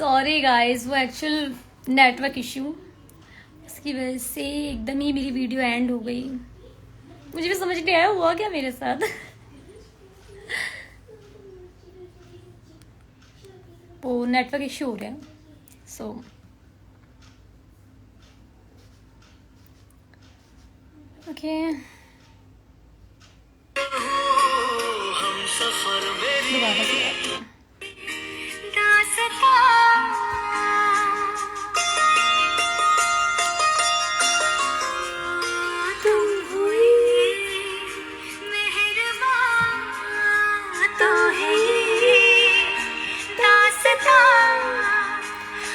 Sorry guys, वो actual network issue, उसकी वजह से एकदम ही मेरी वीडियो एंड हो गई। मुझे भी समझ नहीं आया हुआ क्या मेरे साथ। वो नेटवर्क इश्यू हो गया। सो ओके, दोबारा से आते हैं।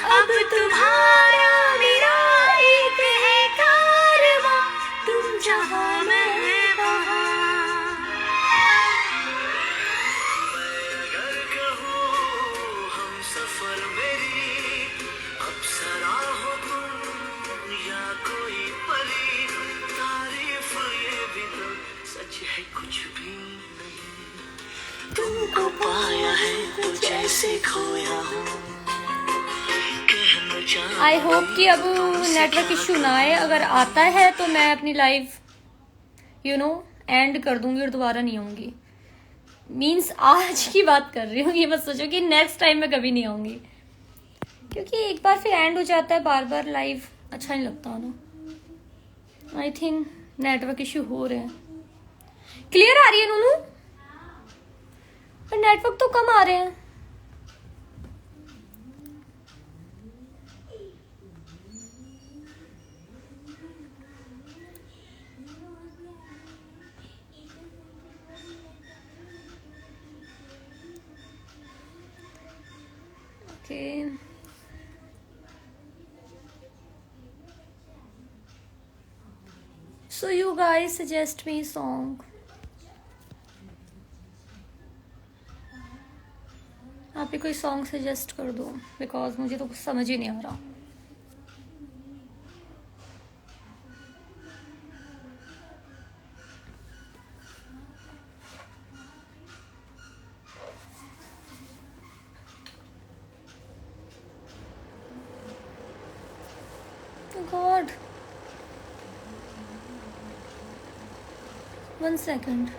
अब तुम्हारा मेरा एक है कारवां, तुम जहां मैं वहां। अगर कहूँ हम सफर मेरी अप्सरा हो तुम या कोई परी, तारीफ ये भी तो सच है कुछ भी नहीं। तुमको पाया है तो जैसे खोया हूँ। आई होप कि अब नेटवर्क इशू ना आए। अगर आता है तो मैं अपनी लाइव एंड कर दूंगी और दोबारा नहीं आऊंगी। मीन्स आज की बात कर रही हूँ, ये मत सोचो कि नेक्स्ट टाइम मैं कभी नहीं आऊंगी, क्योंकि एक बार फिर एंड हो जाता है बार बार लाइव, अच्छा नहीं लगता ना। आई थिंक नेटवर्क इशू हो रहे हैं। क्लियर आ रही है नूनू? पर नेटवर्क तो कम आ रहे हैं। Okay. So you guys suggest me song. आप ही कोई सॉन्ग सजेस्ट कर दो, बिकॉज मुझे तो कुछ समझ ही नहीं आ रहा। God, 1 second.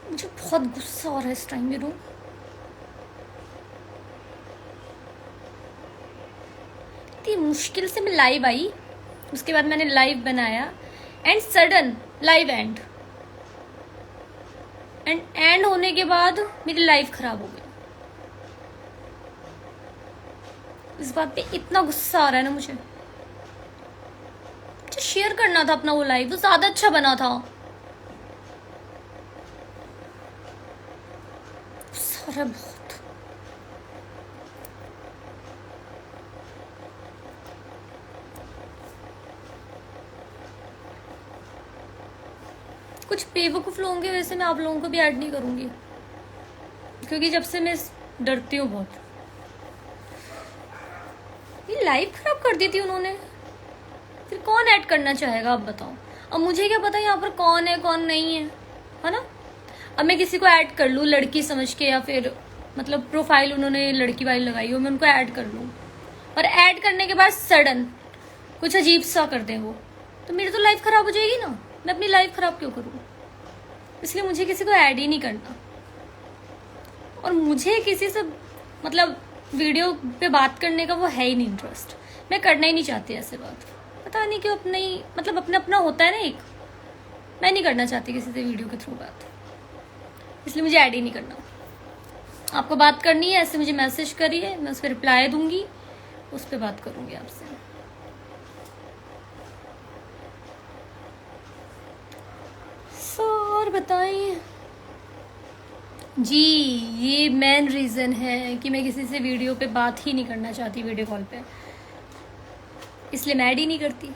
मुझे बहुत गुस्सा आ रहा है इस टाइम में। इतनी मुश्किल से मैं लाइव आई, उसके बाद मैंने लाइव बनाया एंड सडन लाइव एंड होने के बाद मेरी लाइफ खराब हो गई। इस बात पे इतना गुस्सा आ रहा है ना मुझे शेयर करना था अपना वो लाइव, तो ज्यादा अच्छा बना था। सारा बहुत कुछ बेवकूफ लोगों के वैसे मैं आप लोगों को भी ऐड नहीं करूंगी, क्योंकि जब से मैं डरती हूँ बहुत। ये लाइव खराब कर दी थी उन्होंने, फिर कौन ऐड करना चाहेगा आप बताओ। अब मुझे क्या पता यहाँ पर कौन है कौन नहीं है ना। अब मैं किसी को ऐड कर लूँ लड़की समझ के, या फिर मतलब प्रोफाइल उन्होंने लड़की वाली लगाई हो, मैं उनको ऐड कर लूँ और ऐड करने के बाद सडन कुछ अजीब सा कर दें वो, तो मेरी तो लाइफ खराब हो जाएगी ना। मैं अपनी लाइफ खराब क्यों करूँ? इसलिए मुझे किसी को ऐड ही नहीं करना। और मुझे किसी से मतलब वीडियो पे बात करने का वो है ही नहीं इंटरेस्ट, मैं करना ही नहीं चाहती ऐसे बात। पता नहीं क्यों, अपने ही मतलब अपना अपना होता है ना एक, मैं नहीं करना चाहती किसी से वीडियो के थ्रू बात, इसलिए मुझे ऐड ही नहीं करना। आपको बात करनी है ऐसे मुझे मैसेज करिए, मैं उस पर रिप्लाई दूंगी, उस पर बात करूंगी आपसे। और बताएं जी, ये मेन रीज़न है कि मैं किसी से वीडियो पे बात ही नहीं करना चाहती, वीडियो कॉल पे। इसलिए मैं ऐड ही नहीं करती।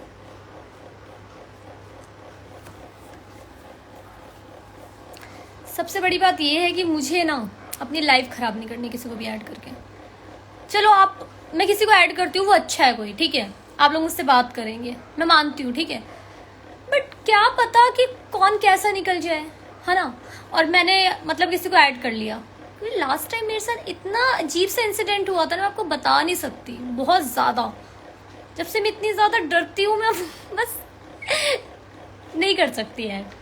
सबसे बड़ी बात ये है कि मुझे ना अपनी लाइफ खराब नहीं करनी किसी को भी ऐड करके। चलो आप, मैं किसी को ऐड करती हूँ, वो अच्छा है कोई, ठीक है, आप लोग मुझसे बात करेंगे, मैं मानती हूँ, ठीक है, बट क्या पता कि कौन कैसा निकल जाए, है ना। और मैंने मतलब किसी को ऐड कर लिया, क्योंकि लास्ट टाइम मेरे साथ इतना अजीब सा इंसिडेंट हुआ था ना, मैं आपको बता नहीं सकती, बहुत ज़्यादा। जब से मैं इतनी ज़्यादा डरती हूँ, मैं बस नहीं कर सकती ऐड।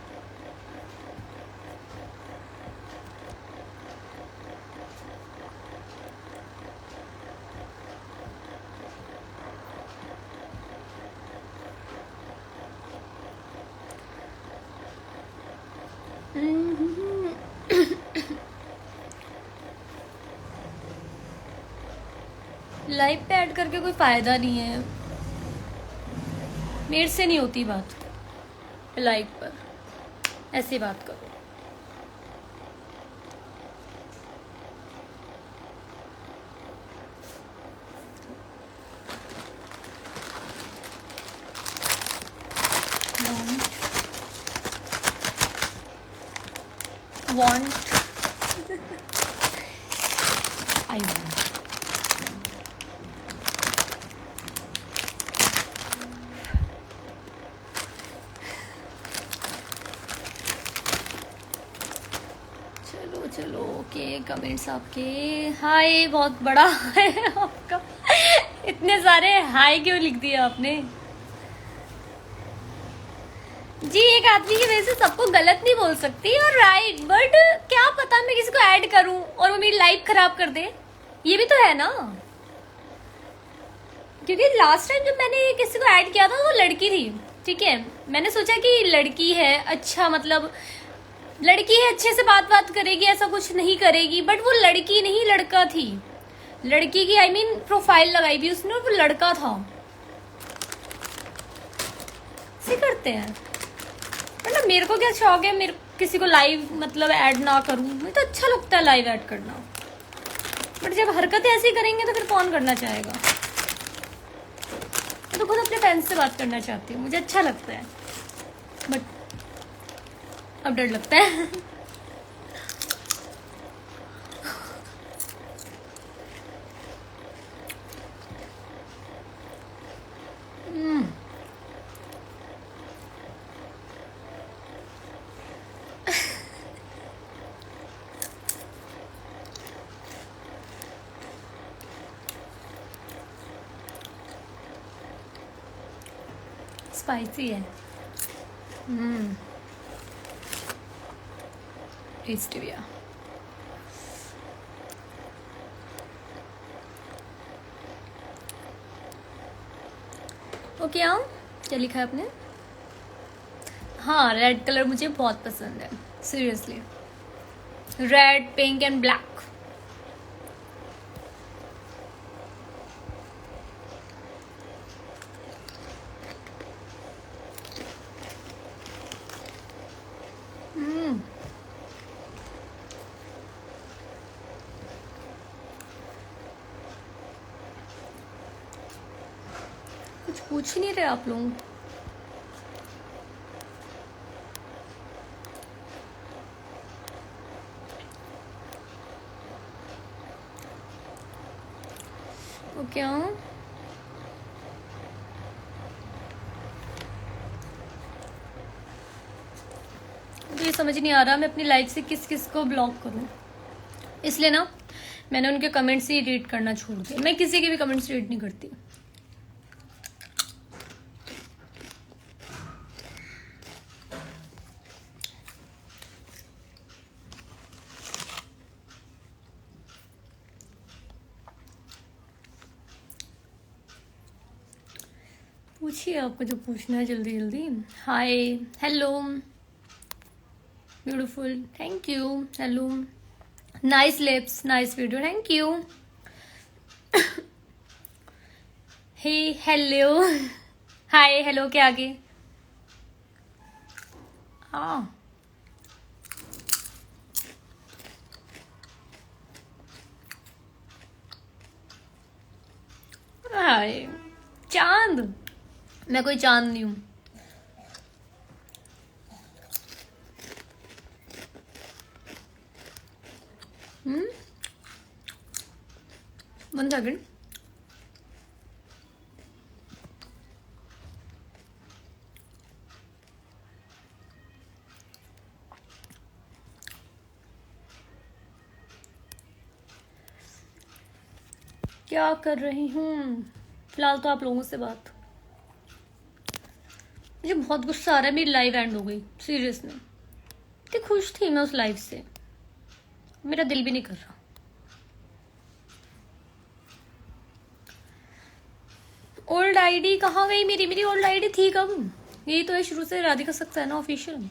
लाइव पे ऐड करके कोई फायदा नहीं है, मेरे से नहीं होती बात लाइव पर, ऐसी बात करो। Want I want। चलो चलो, ओके, कमेंट्स आपके। हाय बहुत बड़ा है आपका, इतने सारे हाय क्यों लिख दिया आपने जी। एक आदमी की वजह से सबको गलत नहीं बोल सकती, और राइट, बट क्या पता मैं किसी को ऐड करूं और वो मेरी लाइफ खराब कर दे, ये भी तो है ना। क्योंकि लास्ट टाइम जब मैंने किसी को ऐड किया था वो लड़की थी, ठीक है, मैंने सोचा कि लड़की है, अच्छा मतलब लड़की है, अच्छे से बात करेगी, ऐसा कुछ नहीं करेगी, बट वो लड़की नहीं लड़का थी। लड़की की आई मीन प्रोफाइल लगाई भी उसने और वो लड़का था। ऐसे करते हैं मतलब, मेरे को क्या शौक है, मेरे किसी को लाइव मतलब ऐड ना करूं, मुझे तो अच्छा लगता है लाइव ऐड करना, बट जब हरकतें ऐसी करेंगे तो फिर कौन करना चाहेगा। मैं तो खुद अपने फैंस से बात करना चाहती हूँ, मुझे अच्छा लगता है, बट अब डर लगता है। स्पाइसी है, टेस्टी भी है। ओके आओ, क्या लिखा है आपने। हाँ, रेड कलर मुझे बहुत पसंद है, seriously, red, pink and black. कुछ पूछ ही नहीं रहे आप लोग। तो क्या तो ये समझ नहीं आ रहा मैं अपनी लाइफ से किस किस को ब्लॉक करूं, इसलिए ना मैंने उनके कमेंट्स ही रीड करना छोड़ दिया। मैं किसी के भी कमेंट्स रीड नहीं करती। पूछिए आपको जो पूछना है जल्दी जल्दी। Hi, hello, beautiful, thank you, hello, nice lips, nice video, thank you. Hey hello, hi hello के आगे हाय चांद। मैं कोई चांद नहीं हूं। One second. क्या कर रही हूँ फिलहाल तो आप लोगों से बात। मुझे बहुत गुस्सा आ रहा है, मेरी लाइव एंड हो गई सीरियस में। इतनी खुश थी मैं उस लाइव से, मेरा दिल भी नहीं कर रहा। ओल्ड आईडी कहाँ गई मेरी? मेरी ओल्ड आईडी थी कब? यही तो है शुरू से राधिका सकता है ना official.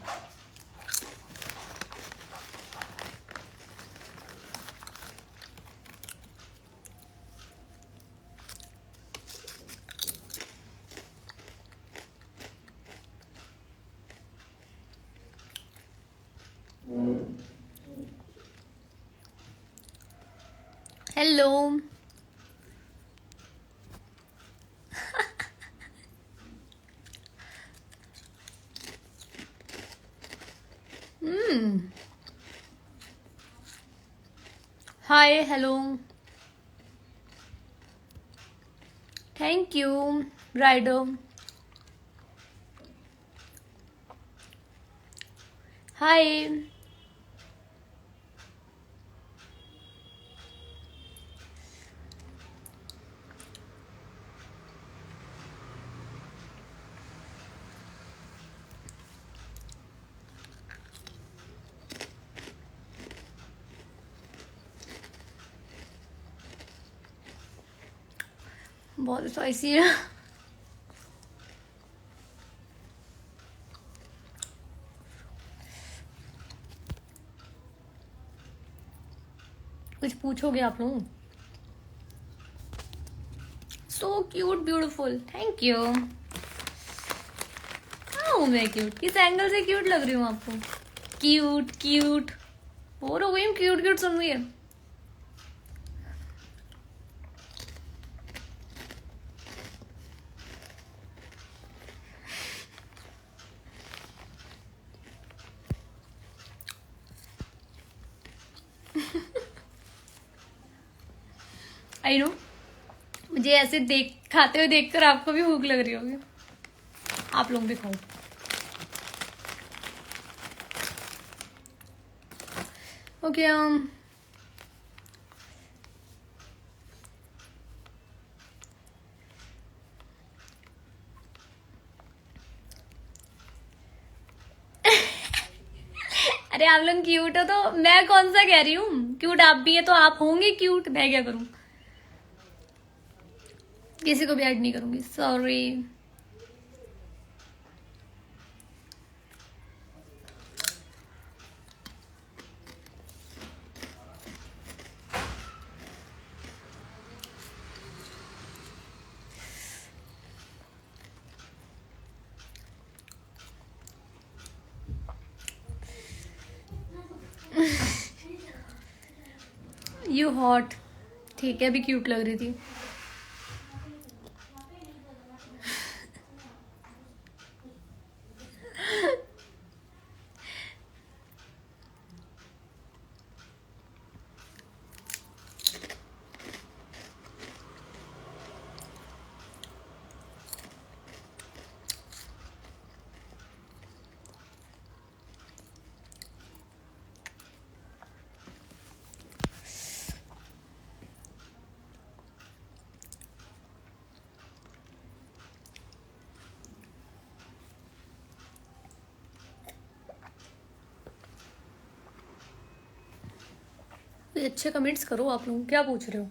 Hello hi hello thank you राइडो। हाय बहुत स्पाइसी है। कुछ पूछोगे आप लोग? So cute beautiful, thank you. हाँ हूँ मैं क्यूट, किस एंगल से क्यूट लग रही हूँ आपको? क्यूट क्यूट बोर हो गई हूँ, क्यूट क्यूट सुन रही है। आई नो, मुझे ऐसे देख खाते हुए देखकर आपको भी भूख लग रही होगी। आप लोग भी खाओ। ओके अरे आप लोग क्यूट हो तो मैं कौन सा कह रही हूँ? क्यूट आप भी है तो आप होंगे क्यूट, मैं क्या करूँ? किसी को भी ऐड नहीं करूंगी, सॉरी। यू हॉट, ठीक है, अभी क्यूट लग रही थी। अच्छे कमेंट्स करो आप लोग, क्या पूछ रहे हो?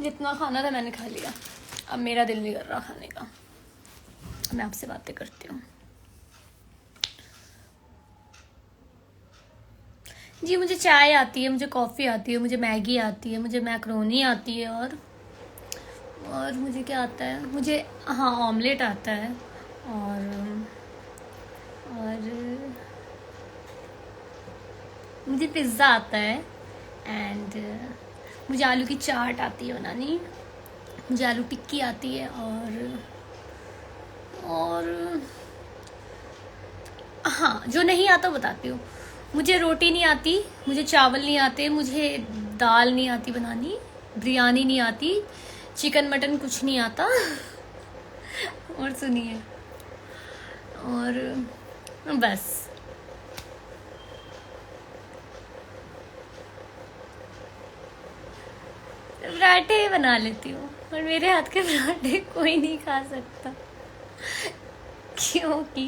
जितना खाना था मैंने खा लिया, अब मेरा दिल नहीं कर रहा खाने का। मैं आपसे बातें करती हूँ। जी मुझे चाय आती है, मुझे कॉफ़ी आती है, मुझे मैगी आती है, मुझे मैक्रोनी आती है, और मुझे क्या आता है, मुझे हाँ ऑमलेट आता है, और मुझे पिज़्ज़ा आता है, एंड मुझे आलू की चाट आती है बनानी, मुझे आलू टिक्की आती है, और हाँ जो नहीं आता बताती हूँ। मुझे रोटी नहीं आती, मुझे चावल नहीं आते, मुझे दाल नहीं आती बनानी, बिरयानी नहीं आती, चिकन मटन कुछ नहीं आता। और सुनिए, और बस पराठे बना लेती हूँ, और मेरे हाथ के पराठे कोई नहीं खा सकता, क्योंकि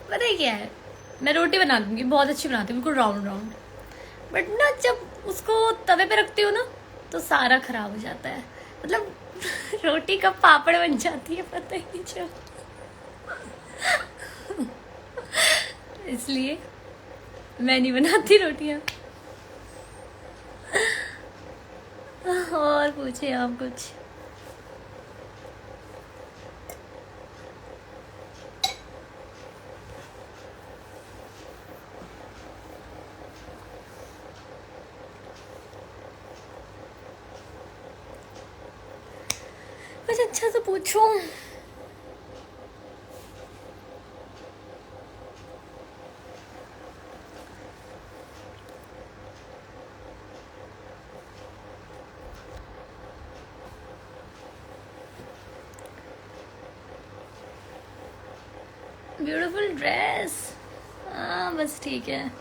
पता है क्या है, मैं रोटी बना दूंगी, बहुत अच्छी बनाती हूँ, बिल्कुल राउंड राउंड, बट ना जब उसको तवे पे रखती हूँ ना तो सारा खराब हो जाता है, मतलब रोटी का पापड़ बन जाती है, पता ही नहीं चलता। इसलिए मैं नहीं बनाती रोटियाँ। और पूछे आप कुछ। कुछ अच्छा से पूछो। ब्यूटीफुल ड्रेस, हाँ बस ठीक है।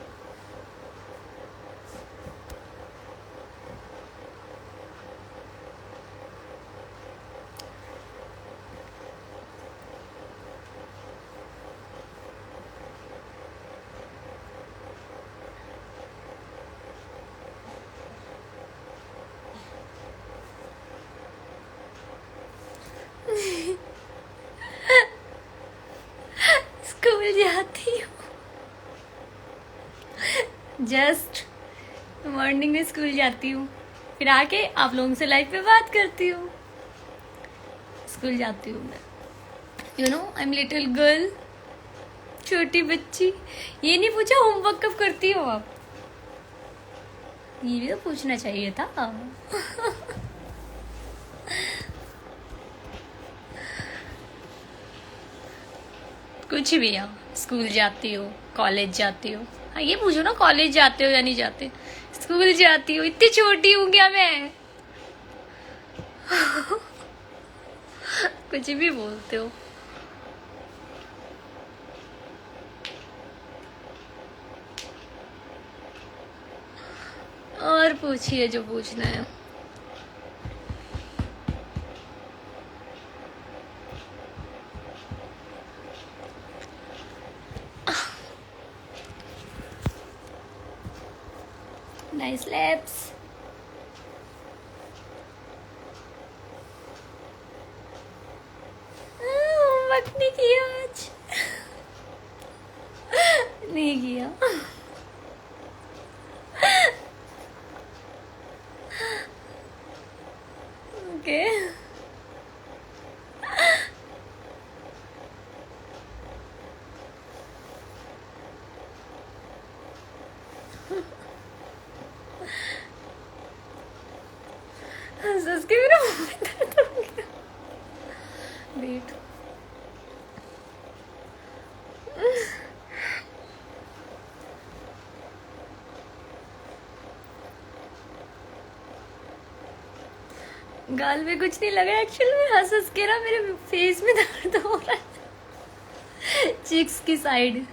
स्कूल जाती हूँ, जस्ट मॉर्निंग में स्कूल जाती हूँ, फिर आके आप लोगों से लाइव पे बात करती हूँ। स्कूल जाती हूँ मैं, you know I am little girl, छोटी बच्ची। ये नहीं पूछा होमवर्क कब करती हो आप, ये भी तो पूछना चाहिए था। कुछ भी हो, स्कूल जाती हो, कॉलेज जाती हो, हाँ ये पूछो ना, कॉलेज जाते हो या नहीं जाते। स्कूल जाती हो, इतनी छोटी हूँ क्या मैं? कुछ भी बोलते हो। और पूछिए जो पूछना है। Nice lapse. होमवर्क नहीं किया आज। नहीं किया। ओके हंस के मेरा मुंह में दर्द हो गया। वेट, गाल में कुछ नहीं लगा एक्चुअली में, हंस के ना मेरे फेस में दर्द हो रहा है, चिक्स की साइड।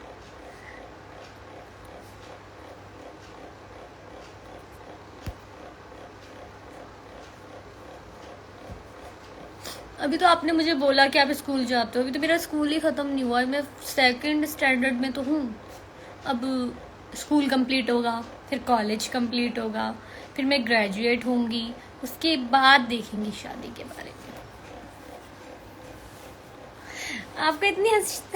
अभी तो आपने मुझे बोला कि आप स्कूल जाते हो, अभी तो मेरा स्कूल ही ख़त्म नहीं हुआ है, मैं 2nd स्टैंडर्ड में तो हूँ। अब स्कूल कंप्लीट होगा, फिर कॉलेज कंप्लीट होगा, फिर मैं ग्रेजुएट होंगी, उसके बाद देखेंगी शादी के बारे में। आपको इतनी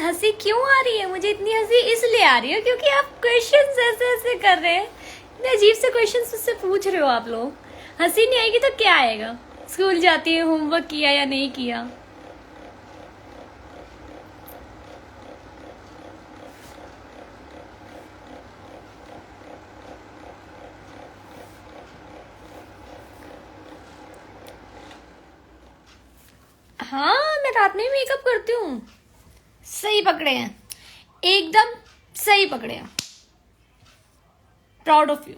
हंसी क्यों आ रही है? मुझे इतनी हंसी इसलिए आ रही है क्योंकि आप क्वेश्चंस ऐसे ऐसे कर रहे हैं, इतने अजीब से क्वेश्चंस मुझसे पूछ रहे हो आप लोग। हंसी नहीं आएगी तो क्या आएगा? स्कूल जाती है, होमवर्क किया या नहीं किया? हाँ, मैं रात में मेकअप करती हूँ। सही पकड़े हैं, एकदम सही पकड़े हैं। Proud of you.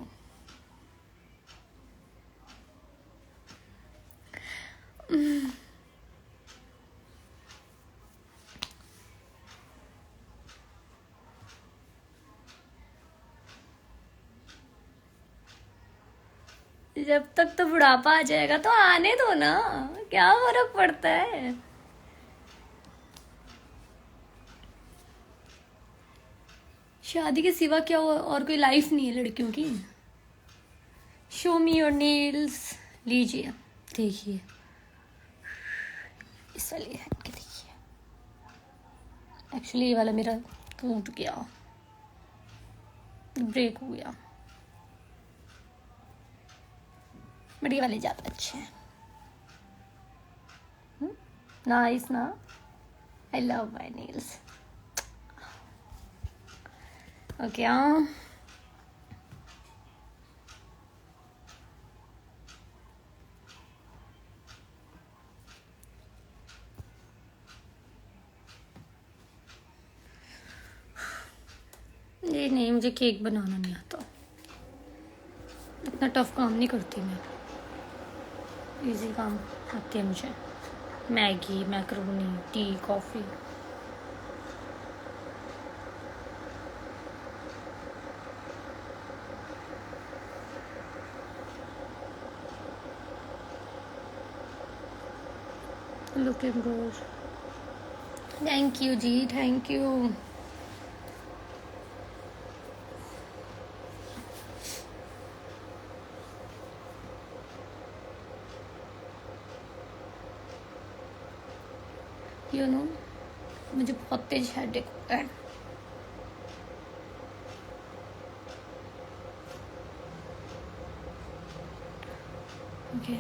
जब तक तो बुढ़ापा आ जाएगा तो आने दो ना, क्या फर्क पड़ता है? शादी के सिवा क्या और कोई लाइफ नहीं है लड़कियों की? Show me your nails. लीजिए, देखिए, इस वाले हैंड के देखिए। एक्चुअली ये वाला मेरा टूट गया, ब्रेक हो गया, बट ये वाले ज़्यादा अच्छे हैं। नाइस ना? I love my nails. Okay, ये नहीं, मुझे केक बनाना नहीं आता, इतना टफ काम नहीं करती मैं, इजी काम आते हैं मुझे। Maggi, macaroni, tea, coffee. Looking good. Thank you जी, थैंक यू। यू नो, मुझे बहुत तेज हेडेक होता है। ओके,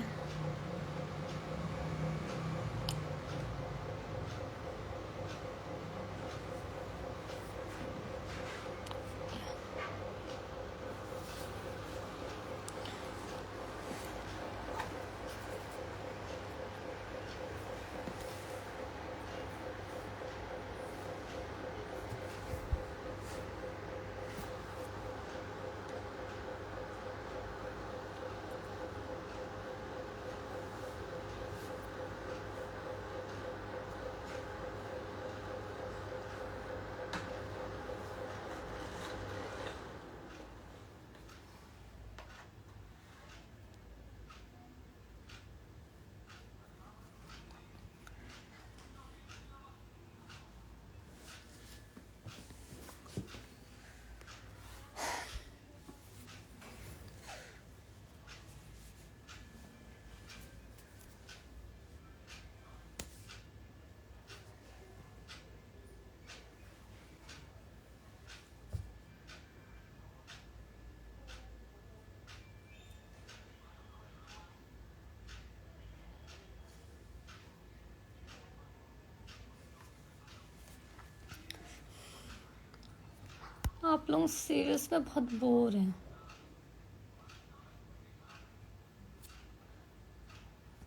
आप लोग सीरियस में बहुत बोर हैं।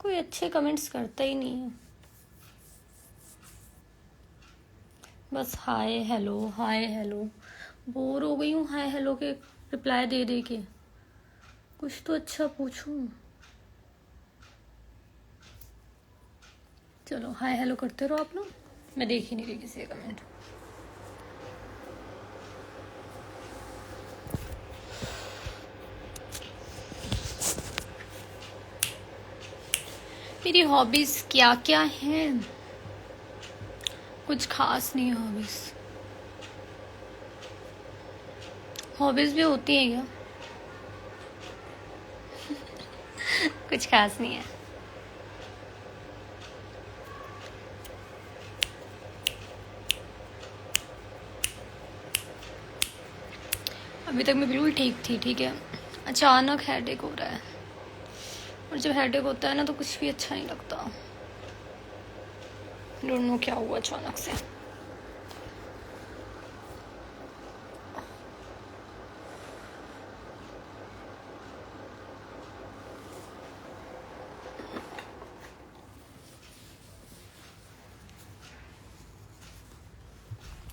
कोई अच्छे कमेंट्स करता ही नहीं है, बस hi hello hi hello. Bore हो गई हूँ हाय हेलो के रिप्लाई दे दे के। कुछ तो अच्छा पूछूं। चलो हाय हेलो करते रहो आप लोग, मैं देख ही नहीं रही किसी का कमेंट। मेरी हॉबीज क्या क्या हैं? कुछ खास नहीं है हॉबीज। हॉबीज भी होती है क्या? कुछ खास नहीं है। अभी तक मैं बिल्कुल ठीक थी, ठीक है। अचानक हेडेक हो रहा है, और जब हेडेक होता है ना तो कुछ भी अच्छा नहीं लगता। डोंट नो क्या हुआ अचानक से।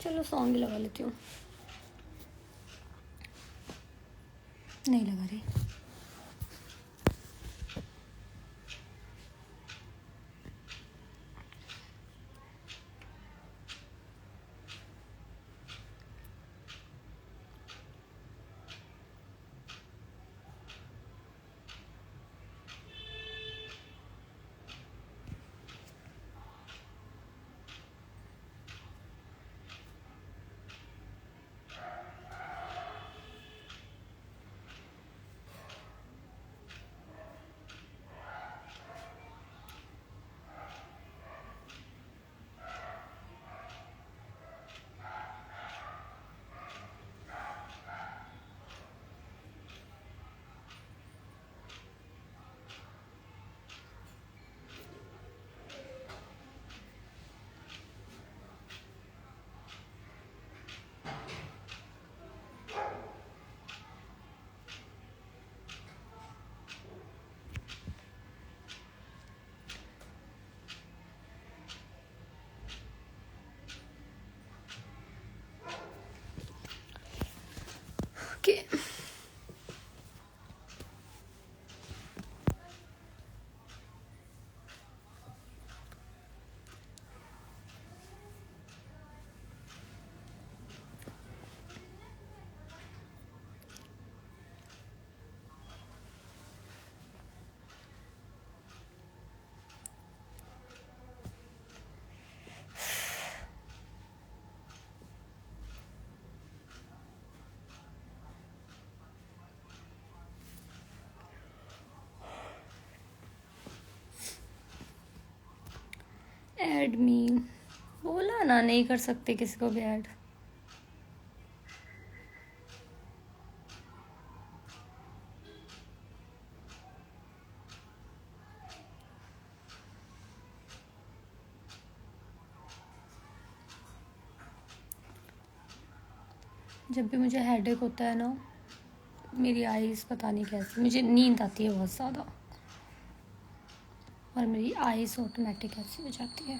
चलो सॉन्ग भी लगा लेती हूँ। नहीं लगा रही। ओके, ऐड मी बोला ना, नहीं कर सकते किसी को भी ऐड। जब भी मुझे हेडेक होता है ना, मेरी आईज पता नहीं कैसे, मुझे नींद आती है बहुत ज़्यादा, और मेरी आईज ऑटोमेटिक ऐसी हो जाती है।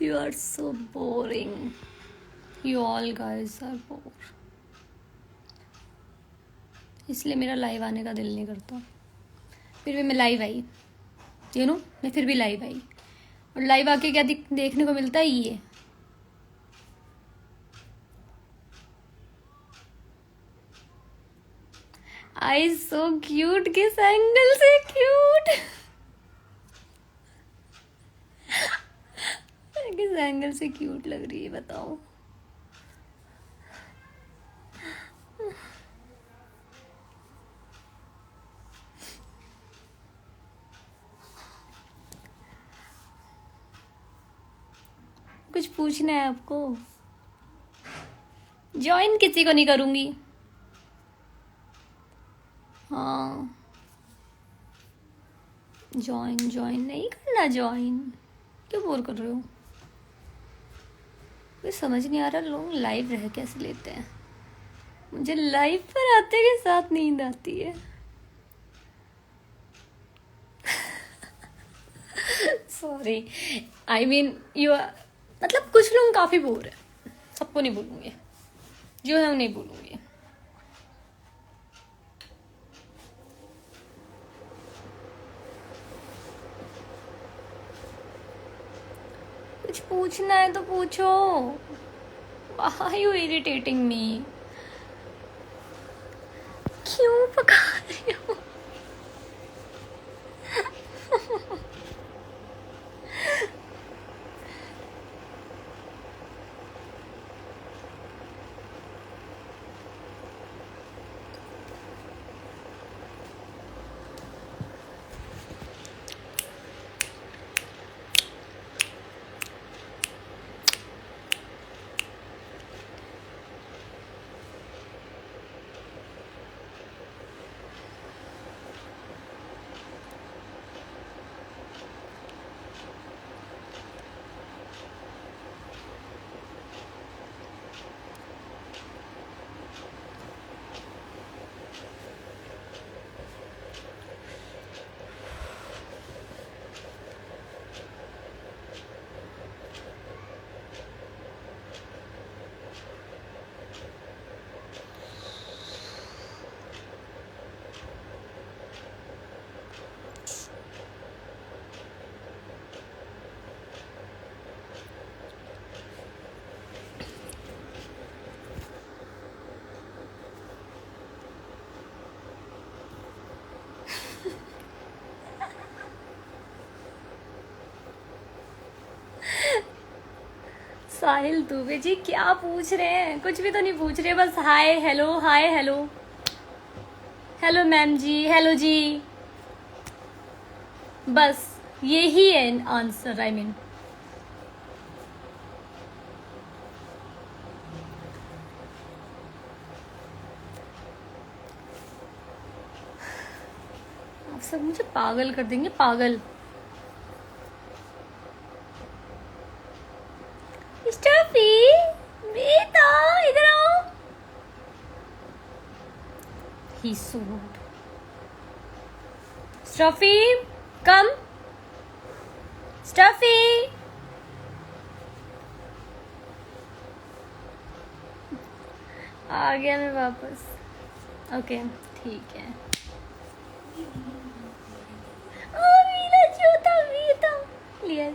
You are so boring. You all guys are bored. इसलिए मेरा लाइव आने का दिल नहीं करता। फिर भी मैं लाइव आई, मैं फिर भी लाइव आई, और लाइव आके क्या देखने को मिलता है ये। आई सो क्यूट, किस एंगल से क्यूट, किस एंगल से क्यूट लग रही है बताओ। कुछ पूछना है आपको? ज्वाइन किसी को नहीं करूंगी। हाँ, ज्वाइन नहीं करना। ज्वाइन क्यों बोर कर रहे हो? मुझे समझ नहीं आ रहा लोग लाइव रह कैसे लेते हैं। मुझे लाइव पर आते के साथ नींद आती है। सॉरी, आई मीन यू, मतलब कुछ लोग काफी बोर है, सबको नहीं बोलूंगी, जो है उन्हें बोलूंगी। कुछ पूछना है तो पूछो। Why you irritating me? क्यों पका रही हो? साहिल दुबे जी क्या पूछ रहे हैं? कुछ भी तो नहीं पूछ रहे, बस hi hello hi hello. Hello ma'am जी, हेलो जी, बस यही है आंसर। आई मीन आप सब मुझे पागल कर देंगे, पागल। स्टफी बेटा इधर आओ। ही सो रूड। स्टफी कम। स्टफी आ गया मैं वापस। ओके ठीक है। ओ मेरा छोटा बेटा, लिया।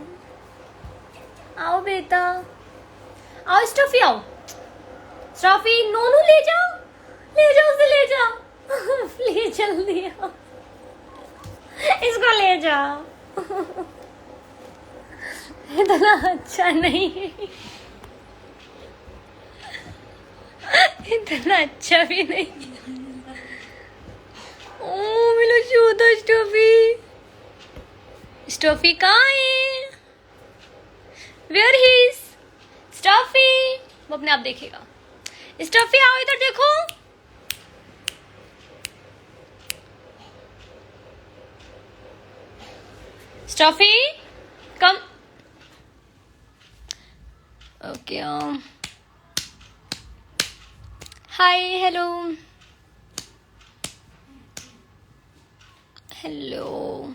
आओ बेटा, आओ स्टफी आओ। स्टफी नोनू ले जाओ, ले जाओ उसे, ले जाओ प्लीज जल्दी आओ, इसको ले जाओ। इतना अच्छा नहीं है, इतना अच्छा भी नहीं। ओ मेरा छोटा स्टफी। स्टफी कहाँ है? Where he is? स्टफी वो अपने आप देखेगा। स्टफी आओ इधर देखो। Stuffy come. Okay hi hello hello.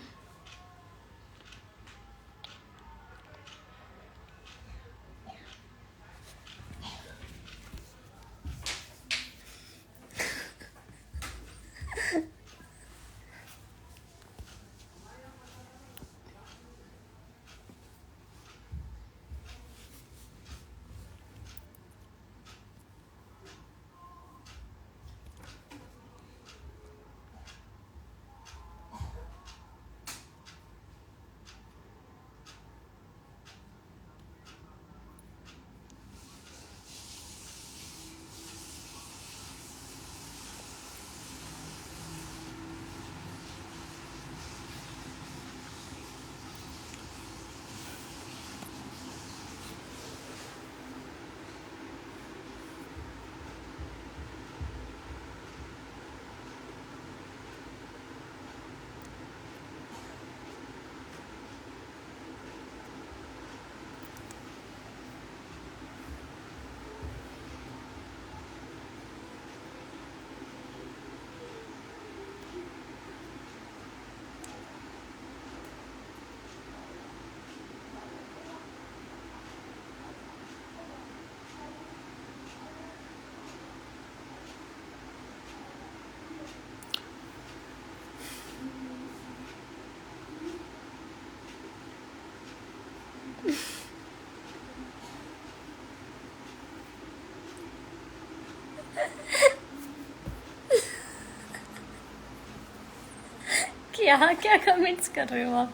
क्या क्या कमेंट्स कर रहे हो आप?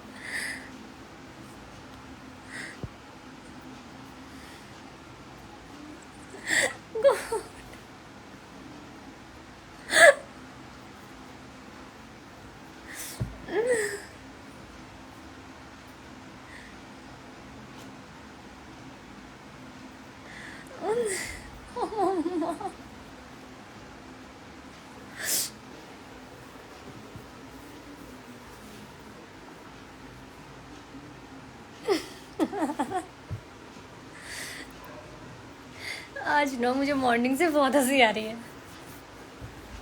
आज ना मुझे मॉर्निंग से बहुत हंसी आ रही है।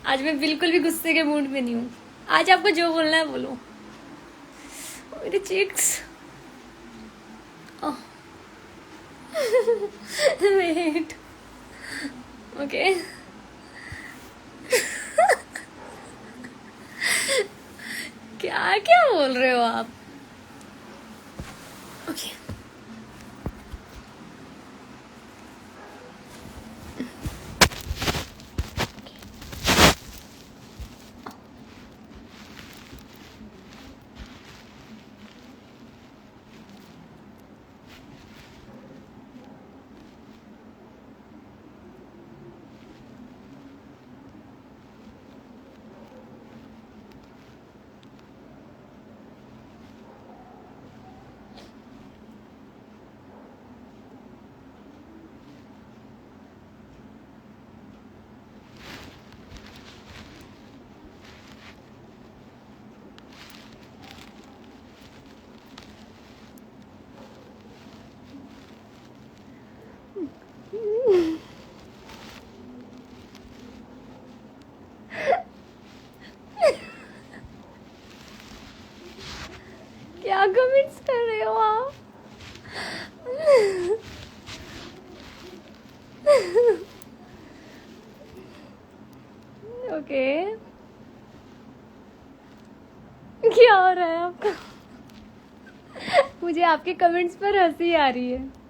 आज मैं बिल्कुल भी गुस्से के मूड में नहीं हूँ। आज आपको जो बोलना है बोलो। मेरे चिक्स वेट ओके क्या क्या बोल रहे हो आप? ओके क्या कमेंट्स कर रहे हो आप? ओके, क्या हो रहा है आपका? मुझे आपके कमेंट्स पर हंसी आ रही है।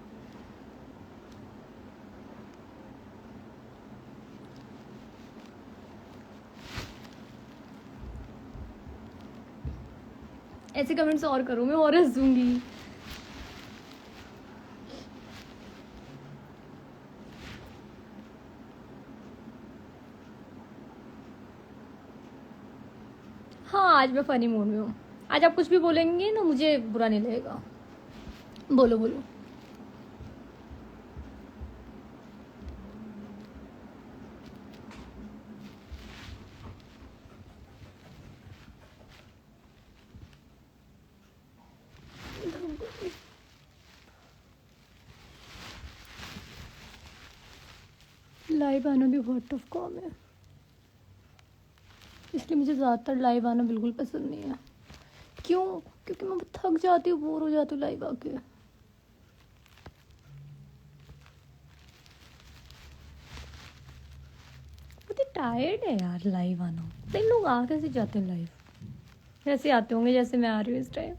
ऐसे कमेंट्स और करो, मैं और हंसूंगी। हाँ, आज मैं फनी मूड में हूँ। आज आप कुछ भी बोलेंगे ना, मुझे बुरा नहीं लगेगा। बोलो बोलो। लाइव आना भी बहुत टफ काम है, इसलिए मुझे ज़्यादातर लाइव आना बिल्कुल पसंद नहीं है। क्यों? क्योंकि मैं थक जाती हूँ, बोर हो जाती हूँ लाइव आके। मुझे टायर्ड है यार लाइव आना। लेकिन लोग आ कैसे जाते हैं लाइव? ऐसे आते होंगे जैसे मैं आ रही हूँ इस टाइम।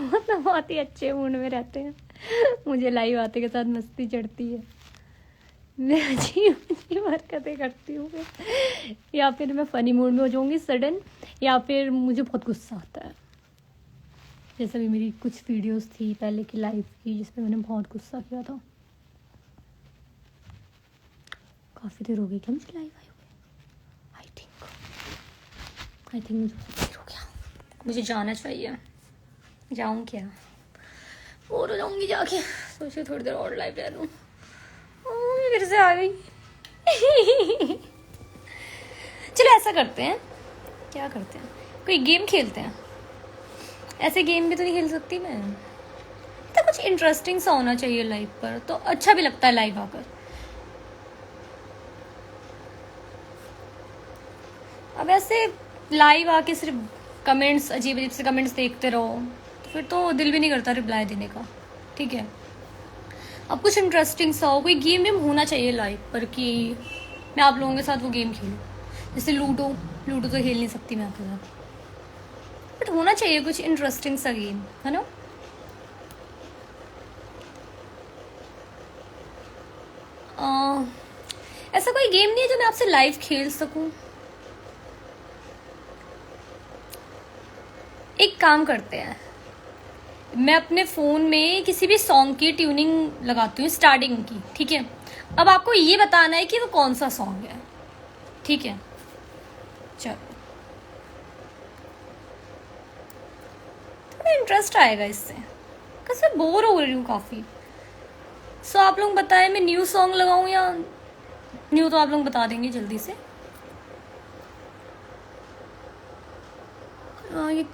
मतलब बहुत ही अच्छे मूड में रहते हैं। मुझे लाइव आते के साथ मस्ती चढ़ती है, मैं अजीब अजीब हरकतें करती हूँ या फिर मैं फ़नी मूड में हो जाऊँगी सडन, या फिर मुझे बहुत गुस्सा आता है। जैसे भी मेरी कुछ वीडियोस थी पहले की लाइव की जिसमें मैंने बहुत गुस्सा किया था। काफ़ी देर हो गई क्या मुझे लाइव आए हुए? आई थिंक मुझे बहुत देर हो गया, मुझे जाना चाहिए। जाऊँ क्या? बोर हो जाऊँगी जाके, सोचिए थोड़ी देर और लाइव रह लूँ। फिर से आ गई। चलो ऐसा करते हैं, क्या करते हैं, कोई गेम खेलते हैं। ऐसे गेम भी तो नहीं खेल सकती मैं, तो कुछ इंटरेस्टिंग सा होना चाहिए लाइव पर, तो अच्छा भी लगता है लाइव आकर। अब ऐसे लाइव आके सिर्फ कमेंट्स, अजीब अजीब से कमेंट्स देखते रहो तो फिर तो दिल भी नहीं करता रिप्लाई देने का। ठीक है, अब कुछ इंटरेस्टिंग सा हो, कोई गेम वेम होना चाहिए लाइव पर कि मैं आप लोगों के साथ वो गेम खेलूँ। जैसे लूडो, लूडो तो खेल नहीं सकती मैं आपके साथ, बट होना चाहिए कुछ इंटरेस्टिंग सा गेम, है ना? ऐसा कोई गेम नहीं है जो मैं आपसे लाइव खेल सकूं? एक काम करते हैं, मैं अपने फ़ोन में किसी भी सॉन्ग की ट्यूनिंग लगाती हूँ स्टार्टिंग की, ठीक है? अब आपको ये बताना है कि वो कौन सा सॉन्ग है, ठीक है? चलो, थोड़ा इंटरेस्ट आएगा इससे, कैसे बोर हो रही हूँ काफ़ी। सो आप लोग बताएं मैं न्यू सॉन्ग लगाऊं या न्यू, तो आप लोग बता देंगे जल्दी से। ये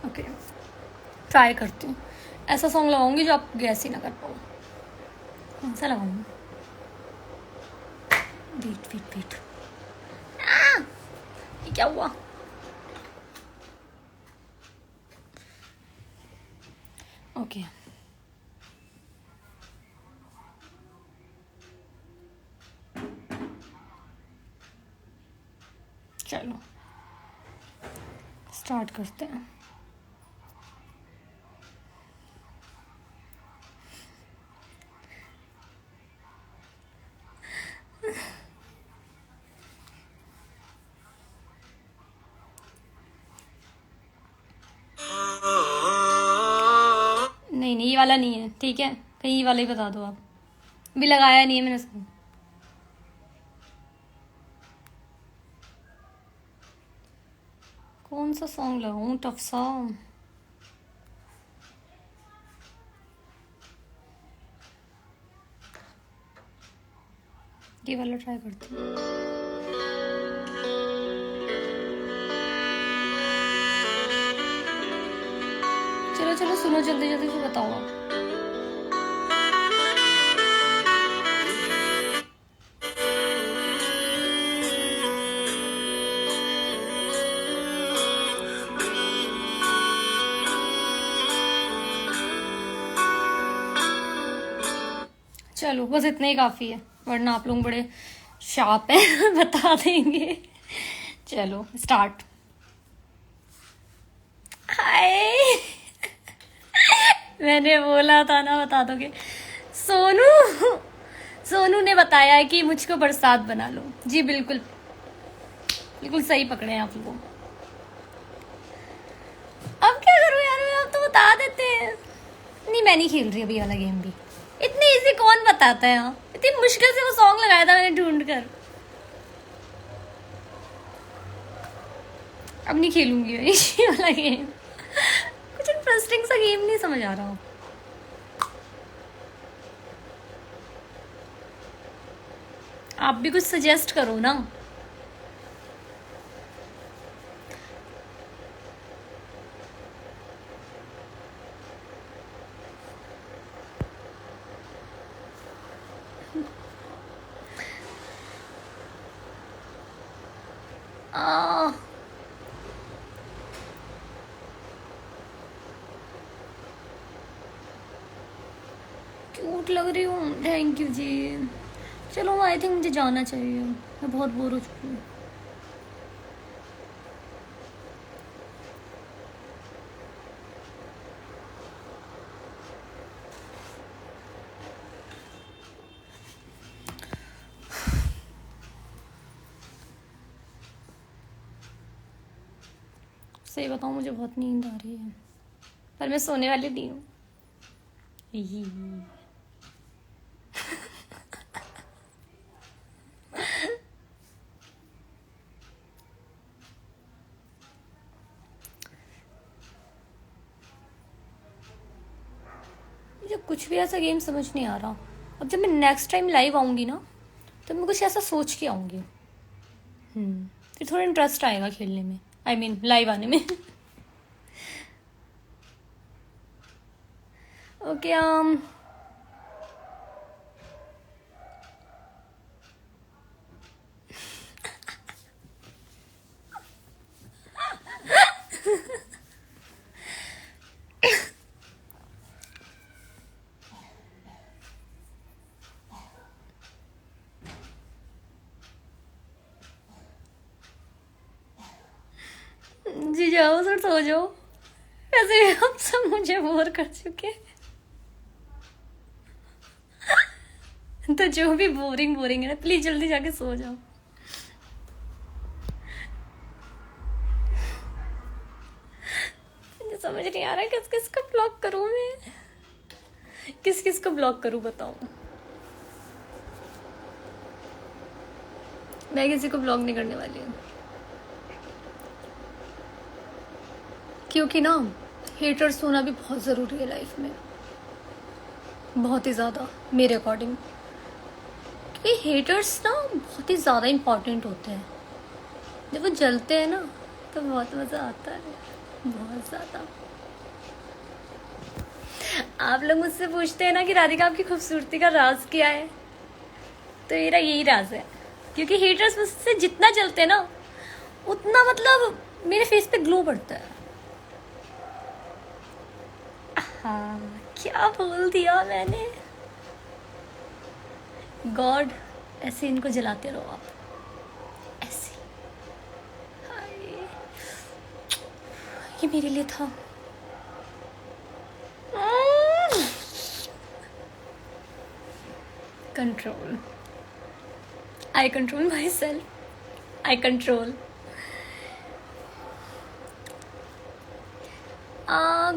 ओके, ट्राई करती हूँ। ऐसा सॉन्ग लगाऊंगी जो आप गैस ही ना कर पाओ। कौन सा लगाऊंगी? वेट वेट वेट, ये क्या हुआ? ओके, चलो स्टार्ट करते हैं। नहीं नहीं, ये वाला नहीं है, ठीक है? कहीं ये वाला ही बता दो आप, भी लगाया नहीं है मैंने सॉन्ग। कौन सा सॉन्ग लगाऊं टफ सा? ये वाला ट्राई करती हूँ। चलो चलो सुनो, जल्दी जल्दी से बताओ आप। चलो बस इतना ही काफी है, वरना आप लोग बड़े शार्प हैं बता देंगे। चलो स्टार्ट। हाय मैंने बोला था ना बता दोगे। सोनू ने बताया है कि मुझको बरसात बना लो। जी बिल्कुल बिल्कुल सही पकड़े हैं आप लोग। अब क्या करूं यार, आप तो बता देते हैं। नहीं मैं नहीं खेल रही अभी वाला गेम भी, इतनी इजी कौन बताता है यहाँ। इतनी मुश्किल से वो सॉन्ग लगाया था मैंने ढूंढ कर। अब नहीं खेलूंगी ये वाला गेम, कुछ इंटरेस्टिंग सा गेम नहीं समझ आ रहा। आप भी कुछ सजेस्ट करो ना। क्यूट लग रही हूँ, थैंक यू जी। चलो आई थिंक मुझे जाना चाहिए, मैं बहुत बोर हो चुकी हूँ। सही बताऊँ मुझे बहुत नींद आ रही है, पर मैं सोने वाली नहीं हूँ। मुझे कुछ भी ऐसा गेम समझ नहीं आ रहा। अब जब मैं नेक्स्ट टाइम लाइव आऊँगी ना, तो मैं कुछ ऐसा सोच के आऊँगी। फिर थोड़ा इंटरेस्ट आएगा खेलने में, आई मीन लाइव आने में। ओके जी जाओ सर सो जाओ, वैसे भी आप सब मुझे बोर कर चुके। तो जो भी बोरिंग है ना, प्लीज जल्दी जाके सो जाओ। मुझे समझ नहीं आ रहा किस किस को ब्लॉक करूं मैं, किस किस को ब्लॉक करूं बताओ। मैं किसी को ब्लॉक नहीं करने वाली हूँ, क्योंकि ना हेटर्स होना भी बहुत ज़रूरी है लाइफ में, बहुत ही ज़्यादा मेरे अकॉर्डिंग। क्योंकि हेटर्स ना बहुत ही ज़्यादा इम्पॉर्टेंट होते हैं। जब वो जलते हैं ना तो बहुत मज़ा आता है, बहुत ज़्यादा। आप लोग मुझसे पूछते हैं ना कि राधिका आपकी खूबसूरती का राज क्या है, तो मेरा यही राज है। क्योंकि हेटर्स मुझसे जितना जलते हैं ना, उतना मतलब मेरे फेस पे ग्लो बढ़ता है। हाँ क्या बोल दिया मैंने। गॉड ऐसे इनको जलाते रहो आप, ऐसे। हाय ये मेरे लिए था। Control, I control my self, I control.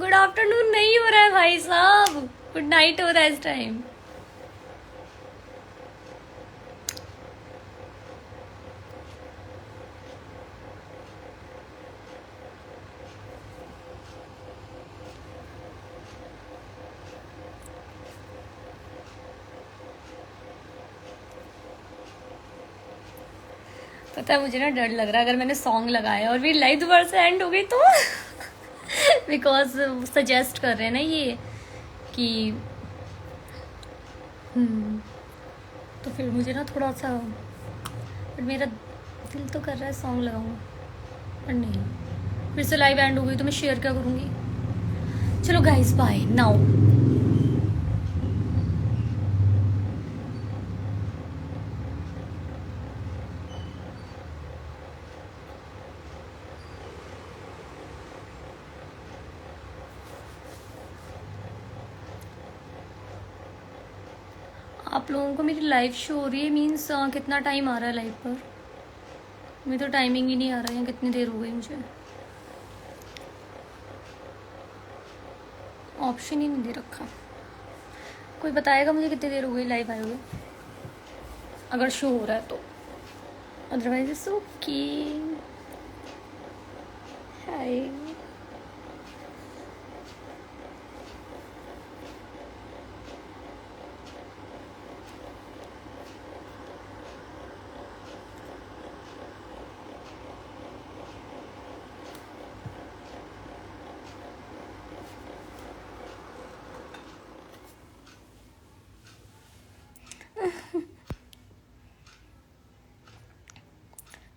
Good afternoon नहीं हो रहा है भाई साहब, गुड नाइट हो रहा है इस टाइम। पता है मुझे ना डर लग रहा है, अगर मैंने सॉन्ग लगाया और मेरी लाइफ दोबारा से एंड हो गई तो। बिकॉज सजेस्ट कर रहे हैं ना ये कि तो फिर मुझे ना थोड़ा सा, बट मेरा दिल तो कर रहा है सॉन्ग लगाऊं, पर नहीं, फिर से लाइव एंड हो गई तो मैं शेयर क्या करूँगी। चलो गाइस बाय नाउ। आप लोगों को मेरी लाइव शो हो रही है, मीन्स कितना टाइम आ रहा है लाइव पर? मुझे तो टाइमिंग ही नहीं आ रहा है, कितनी देर हो गई मुझे, ऑप्शन ही नहीं दे रखा। कोई बताएगा मुझे कितनी देर हो गई लाइव आए हुए, अगर शो हो रहा है तो? Otherwise it's okay. Hi,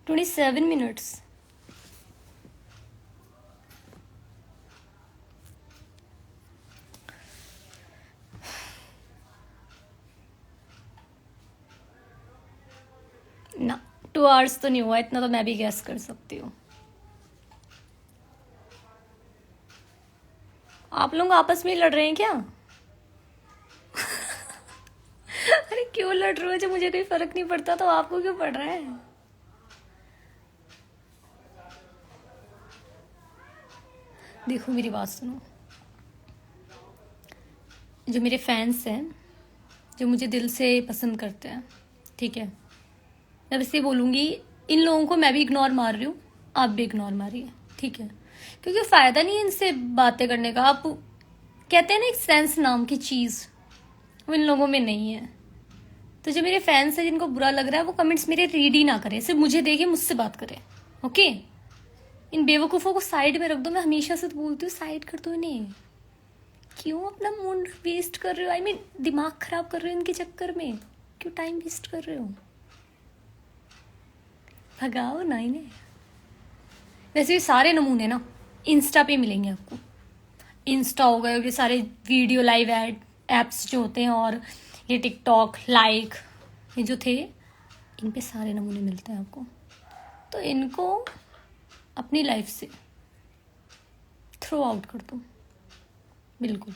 twenty 7 minutes। ना 2 hours तो नहीं हुआ, इतना तो मैं भी गैस कर सकती हूँ। आप लोग आपस में लड़ रहे हैं क्या? अरे क्यों लड़ रहे हो? जब मुझे कोई फर्क नहीं पड़ता तो आपको क्यों पड़ रहा है? देखो मेरी बात सुनो, जो मेरे फैंस हैं, जो मुझे दिल से पसंद करते हैं, ठीक है, मैं बस ये बोलूँगी, इन लोगों को मैं भी इग्नोर मार रही हूँ, आप भी इग्नोर मारिए, ठीक है? क्योंकि फ़ायदा नहीं है इनसे बातें करने का। आप कहते हैं ना एक सेंस नाम की चीज़, वो इन लोगों में नहीं है। तो जो मेरे फैंस हैं जिनको बुरा लग रहा है वो कमेंट्स मेरे रीड ही ना करें, सिर्फ मुझे देखे मुझसे बात करें, ओके? इन बेवकूफ़ों को साइड में रख दो। मैं हमेशा से तो बोलती हूँ साइड कर दो इन्हें। क्यों अपना मूड वेस्ट कर रहे हो? आई मीन दिमाग खराब कर रहे हो इनके चक्कर में, क्यों टाइम वेस्ट कर रहे हो? भगाओ ना इन्हें। वैसे ये सारे नमूने ना इंस्टा पे मिलेंगे आपको। इंस्टा हो गए, ये सारे वीडियो लाइव एप्स जो होते हैं, और ये टिकटॉक लाइक, ये जो थे, इन पे सारे नमूने मिलते हैं आपको। तो इनको अपनी लाइफ से थ्रो आउट कर दो, बिल्कुल।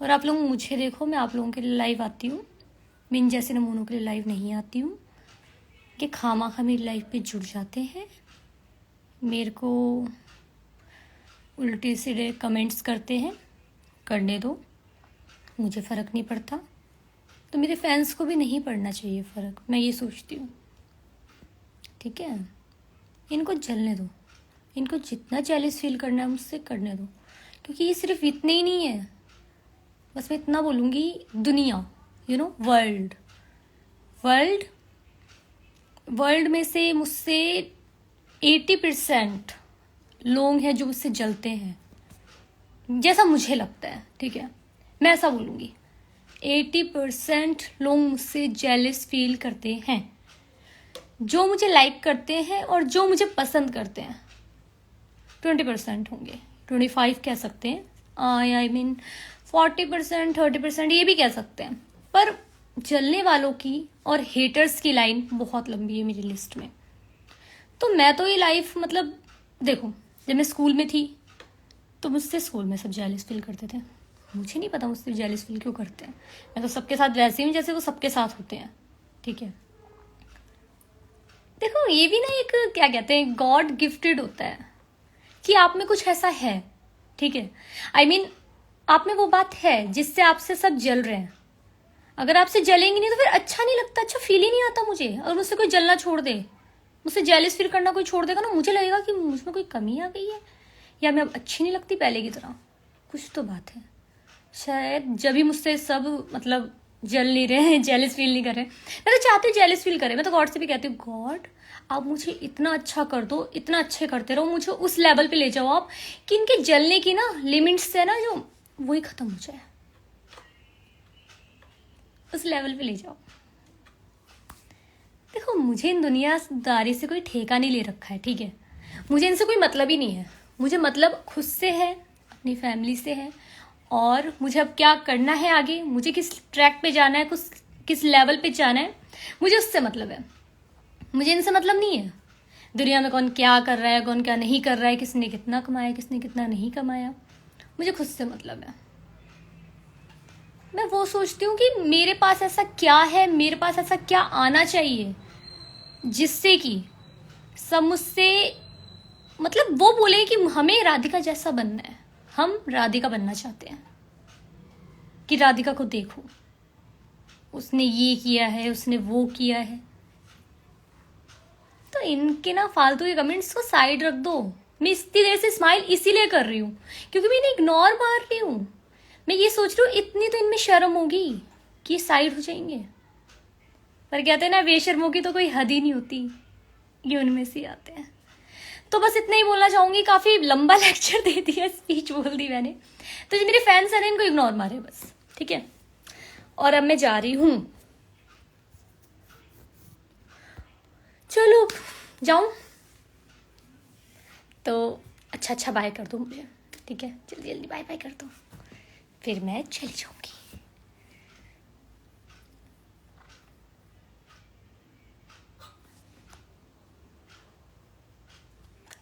और आप लोग मुझे देखो, मैं आप लोगों के लिए लाइव आती हूँ, मैं इन जैसे नमूनों के लिए लाइव नहीं आती हूँ कि खामा मेरी लाइफ पे जुड़ जाते हैं, मेरे को उल्टे सीधे कमेंट्स करते हैं। करने दो, मुझे फ़र्क नहीं पड़ता, तो मेरे फैंस को भी नहीं पड़ना चाहिए फ़र्क, मैं ये सोचती हूँ, ठीक है? इनको जलने दो, इनको जितना जेलस फील करना है मुझसे करने दो, क्योंकि ये सिर्फ इतने ही नहीं है। बस मैं इतना बोलूँगी, दुनिया, वर्ल्ड में से मुझसे 80% लोग हैं जो मुझसे जलते हैं, जैसा मुझे लगता है, ठीक है? मैं ऐसा बोलूँगी, 80% लोग मुझसे जेलस फील करते हैं, जो मुझे लाइक करते हैं और जो मुझे पसंद करते हैं 20% होंगे, 25 कह सकते हैं, आई मीन 40%, 30% ये भी कह सकते हैं। पर जलने वालों की और हेटर्स की लाइन बहुत लंबी है मेरी लिस्ट में। तो मैं तो ये लाइफ, मतलब देखो, जब मैं स्कूल में थी तो मुझसे स्कूल में सब जेलस फील करते थे, मुझे नहीं पता मुझसे जेलस फील क्यों करते हैं। मैं तो सबके साथ वैसे ही जैसे वो सबके साथ होते हैं, ठीक है? देखो ये भी ना एक, क्या कहते हैं, गॉड गिफ्टेड होता है कि आप में कुछ ऐसा है, ठीक है? आई मीन आप में वो बात है जिससे आपसे सब जल रहे हैं। अगर आपसे जलेंगे नहीं तो फिर अच्छा नहीं लगता, अच्छा फील ही नहीं आता मुझे। अगर मुझसे कोई जलना छोड़ दे, मुझसे जेलस फील करना कोई छोड़ देगा ना, मुझे लगेगा कि मुझ में कोई कमी आ गई है, या मैं अब अच्छी नहीं लगती पहले की तरह। कुछ तो बात है शायद, जब भी मुझसे सब मतलब जल नहीं रहे हैं, जेलस फील नहीं कर रहे। मैं तो चाहती हूँ जेलस फील करें, मैं तो गॉड से भी कहती हूँ, गॉड आप मुझे इतना अच्छा कर दो, इतना अच्छे करते रहो, मुझे उस लेवल पे ले जाओ आप कि इनके जलने की ना लिमिट्स है ना जो, वही खत्म हो जाए, उस लेवल पे ले जाओ। देखो मुझे इन दुनियादारी से कोई ठेका नहीं ले रखा है, ठीक है? मुझे इनसे कोई मतलब ही नहीं है। मुझे मतलब खुद से है, अपनी फैमिली से है, और मुझे अब क्या करना है आगे, मुझे किस ट्रैक पे जाना है, किस लेवल पे जाना है, मुझे उससे मतलब है। मुझे इनसे मतलब नहीं है दुनिया में कौन क्या कर रहा है, कौन क्या नहीं कर रहा है, किसने कितना कमाया, किसने कितना नहीं कमाया। मुझे खुद से मतलब है। मैं वो सोचती हूँ कि मेरे पास ऐसा क्या है, मेरे पास ऐसा क्या आना चाहिए जिससे कि सब मुझसे मतलब वो बोले कि हमें राधिका जैसा बनना है, हम राधिका बनना चाहते हैं, कि राधिका को देखो उसने ये किया है, उसने वो किया है। तो इनके ना फालतू के कमेंट्स को साइड रख दो। मैं इतनी देर से स्माइल इसीलिए कर रही हूँ क्योंकि मैं इन्हें इग्नोर मार रही हूँ। मैं ये सोच रही हूँ इतनी तो इनमें शर्म होगी कि साइड हो जाएंगे, पर कहते हैं ना बेशर्मों की तो कोई हद ही नहीं होती, ये उनमें से आते हैं। तो बस इतना ही बोलना चाहूंगी, काफी लंबा लेक्चर दे दिया, स्पीच बोल दी मैंने। तो जो मेरे फैंस हैं इनको इग्नोर मारे बस, ठीक है। और अब मैं जा रही हूँ, चलो जाऊं तो अच्छा बाय कर दो मुझे, ठीक है, जल्दी जल्दी बाय बाय कर दो, फिर मैं चली जाऊंगी।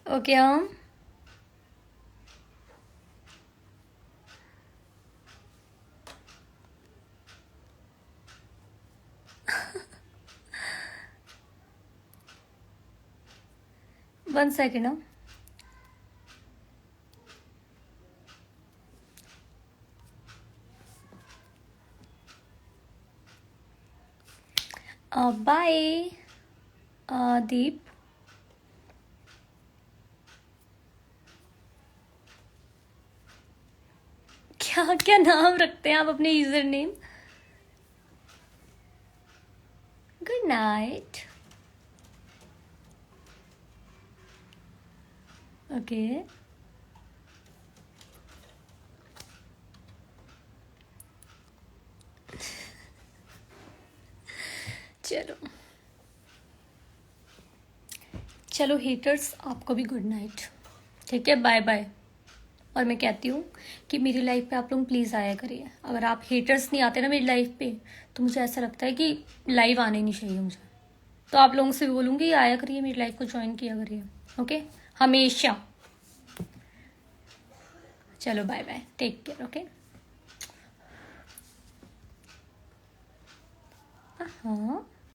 ओके हम 1 सेकेंड हम। बाय दीप। क्या क्या नाम रखते हैं आप अपने user name? Good night. Okay चलो चलो हेटर्स, आपको भी गुड नाइट, ठीक है, बाय बाय। और मैं कहती हूँ कि मेरी लाइफ पे आप लोग प्लीज़ आया करिए। अगर आप हेटर्स नहीं आते ना मेरी लाइफ पे तो मुझे ऐसा लगता है कि लाइव आने नहीं चाहिए मुझे। तो आप लोगों से भी बोलूँगी आया करिए, मेरी लाइफ को ज्वाइन किया करिए, ओके, हमेशा। चलो bye bye, take care, okay. हाँ